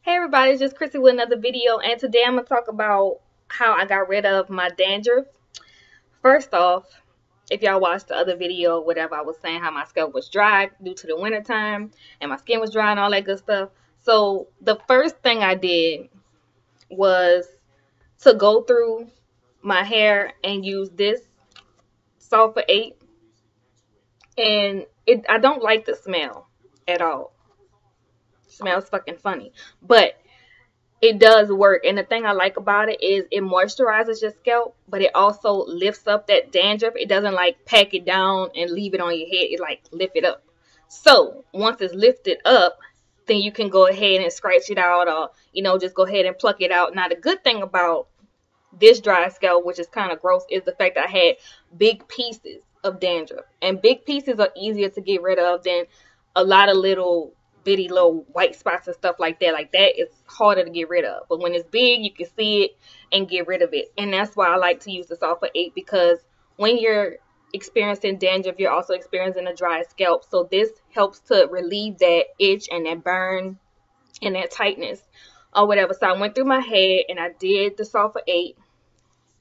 Hey everybody, it's just Chrissy with another video, and today I'm going to talk about how I got rid of my dandruff. First off, if y'all watched the other video, whatever, I was saying how my scalp was dry due to the winter time, and my skin was dry and all that good stuff. So the first thing I did was to go through my hair and use this sulfur 8, and I don't like the smell at all. It smells fucking funny, but it does work. And the thing I like about it is it moisturizes your scalp, but it also lifts up that dandruff. It doesn't like pack it down and leave it on your head. It like lift it up. So once it's lifted up, then you can go ahead and scratch it out, or just go ahead and pluck it out. Now the good thing about this dry scalp, which is kind of gross, is the fact that I had big pieces of dandruff, and big pieces are easier to get rid of than a lot of little bitty little white spots and stuff like that. Like that is harder to get rid of, but when it's big, you can see it and get rid of it. And that's why I like to use the sulfur 8, because when you're experiencing dandruff, you're also experiencing a dry scalp, so this helps to relieve that itch and that burn and that tightness or whatever. So I went through my head and I did the sulfur 8,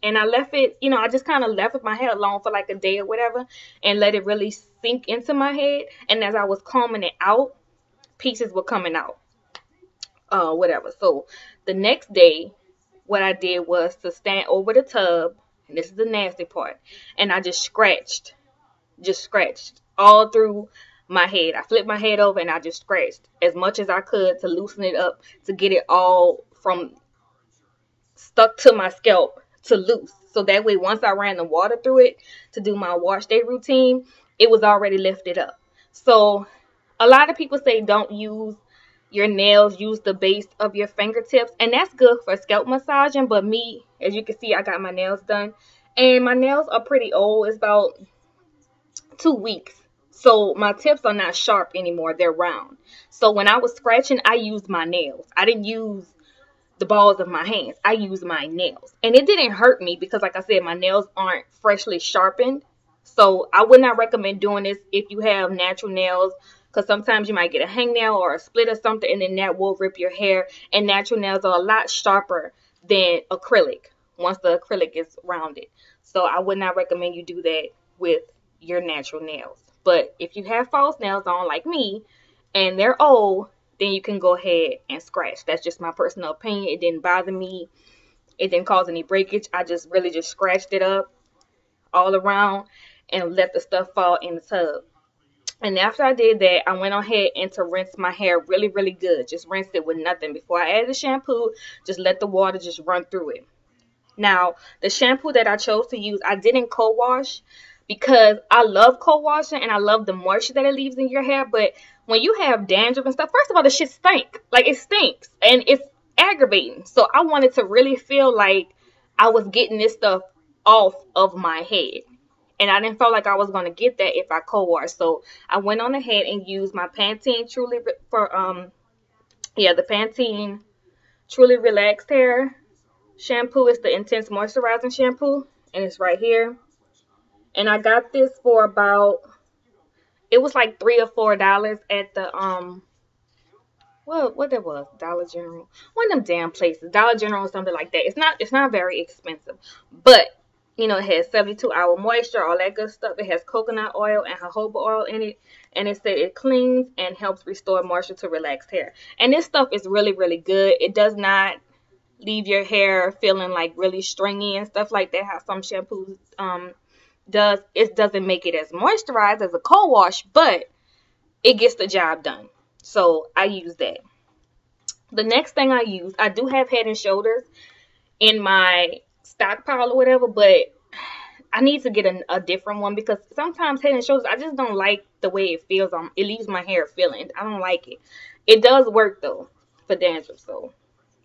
and I left it, I just kind of left my hair alone for like a day or whatever and let it really sink into my head. And as I was combing it out, pieces were coming out, whatever. So the next day, what I did was to stand over the tub, and this is the nasty part, and I just scratched all through my head. I flipped my head over and I just scratched as much as I could to loosen it up, to get it all from stuck to my scalp to loose. So that way, once I ran the water through it to do my wash day routine, it was already lifted up. So a lot of people say don't use your nails, use the base of your fingertips, and that's good for scalp massaging. But me, as you can see, I got my nails done, and my nails are pretty old. It's about 2 weeks. So my tips are not sharp anymore. They're round. So when I was scratching, I used my nails. I didn't use the balls of my hands. I used my nails. And it didn't hurt me because, like I said, my nails aren't freshly sharpened. So I would not recommend doing this if you have natural nails, because sometimes you might get a hangnail or a split or something, and then that will rip your hair. And natural nails are a lot sharper than acrylic once the acrylic is rounded. So I would not recommend you do that with your natural nails. But if you have false nails on like me and they're old, then you can go ahead and scratch. That's just my personal opinion. It didn't bother me. It didn't cause any breakage. I just really just scratched it up all around and let the stuff fall in the tub. And after I did that, I went ahead and to rinse my hair really, really good. Just rinsed it with nothing. Before I added the shampoo, just let the water just run through it. Now, the shampoo that I chose to use, I didn't co-wash because I love co-washing and I love the moisture that it leaves in your hair. But when you have dandruff and stuff, first of all, the shit stink. Like, it stinks and it's aggravating. So I wanted to really feel like I was getting this stuff off of my head. And I didn't feel like I was going to get that if I co-washed. So I went on ahead and used my Pantene the Pantene Truly Relaxed Hair shampoo. Is the Intense Moisturizing Shampoo, and it's right here. And I got this for about, it was like $3 or $4 at the what that was, Dollar General, one of them damn places, Dollar General or something like that. It's not very expensive, but it has 72-hour moisture, all that good stuff. It has coconut oil and jojoba oil in it, and it said it cleans and helps restore moisture to relaxed hair. And this stuff is really, really good. It does not leave your hair feeling like really stringy and stuff like that, how some shampoos does. It doesn't make it as moisturized as a co-wash, but it gets the job done. So I use that. The next thing I use, I do have Head and Shoulders in my stockpile or whatever, but I need to get a different one, because sometimes Head and Shoulders, I just don't like the way it feels on. It leaves my hair feeling. I don't like it. It does work though for dandruff, so,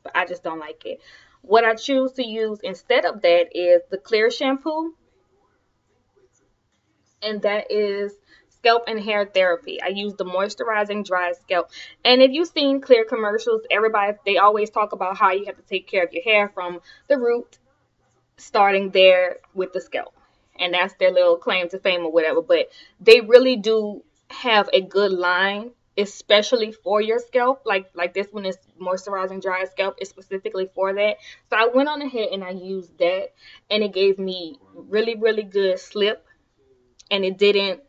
but I just don't like it. What I choose to use instead of that is the clear shampoo, and that is Scalp and Hair Therapy. I use the moisturizing dry scalp. And if you've seen clear commercials, they always talk about how you have to take care of your hair from the root, starting there with the scalp. And that's their little claim to fame or whatever. But they really do have a good line especially for your scalp. Like this one is moisturizing dry scalp. It's specifically for that. So I went on ahead and I used that, and it gave me really, really good slip, and it didn't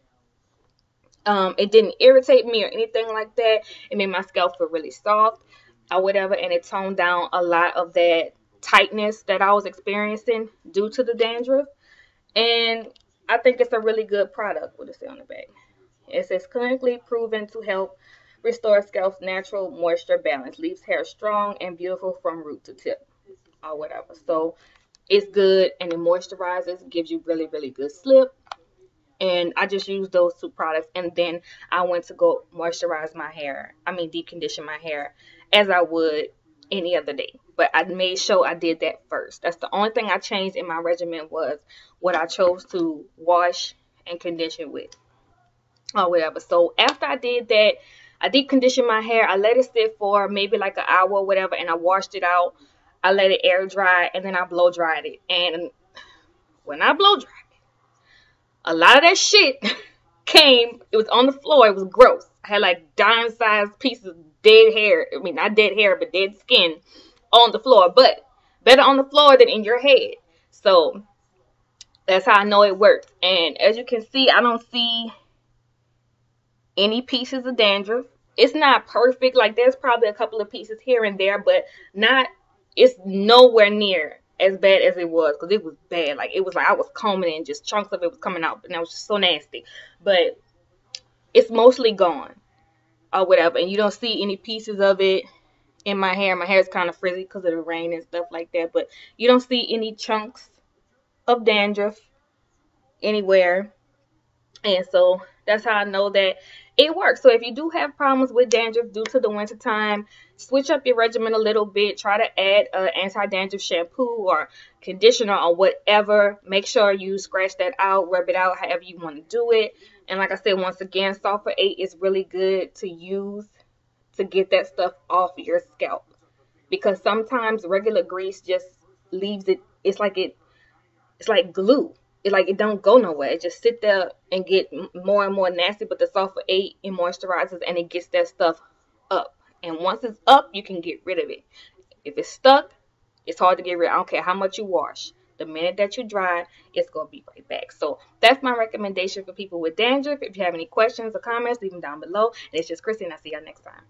irritate me or anything like that. It made my scalp feel really soft or whatever, and it toned down a lot of that tightness that I was experiencing due to the dandruff. And I think it's a really good product. What does it say on the back? It says clinically proven to help restore scalp's natural moisture balance, leaves hair strong and beautiful from root to tip or whatever. So it's good, and it moisturizes, gives you really, really good slip. And I just used those two products, and then I went to go moisturize my hair. I mean, deep condition my hair as I would any other day. But I made sure I did that first. That's the only thing I changed in my regimen, was what I chose to wash and condition with or whatever. So after I did that, I deep conditioned my hair. I let it sit for maybe like an hour or whatever, and I washed it out. I let it air dry, and then I blow dried it. And when I blow dried, a lot of that shit came. It was on the floor. It was gross. I had like dime-sized pieces of dead hair. I mean, not dead hair, but dead skin on the floor. But better on the floor than in your head. So that's how I know it works. And as you can see, I don't see any pieces of dandruff. It's not perfect. Like, there's probably a couple of pieces here and there, but not. It's nowhere near as bad as it was, because it was bad. Like, it was like I was combing it and just chunks of it was coming out, and that was just so nasty. But it's mostly gone or whatever, and you don't see any pieces of it in my hair. My hair is kind of frizzy because of the rain and stuff like that, but you don't see any chunks of dandruff anywhere. And so that's how I know that it works. So if you do have problems with dandruff due to the winter time, switch up your regimen a little bit. Try to add anti-dandruff shampoo or conditioner or whatever. Make sure you scratch that out, rub it out, however you want to do it. And like I said, once again, sulfur 8 is really good to use to get that stuff off your scalp, because sometimes regular grease just leaves it. It's like glue. It don't go nowhere. It just sit there and get more and more nasty. But the sulfur 8, it moisturizes and it gets that stuff up. And once it's up, you can get rid of it. If it's stuck, it's hard to get rid of. I don't care how much you wash. The minute that you dry, it's going to be right back. So that's my recommendation for people with dandruff. If you have any questions or comments, leave them down below. And it's just Chrissy, and I'll see y'all next time.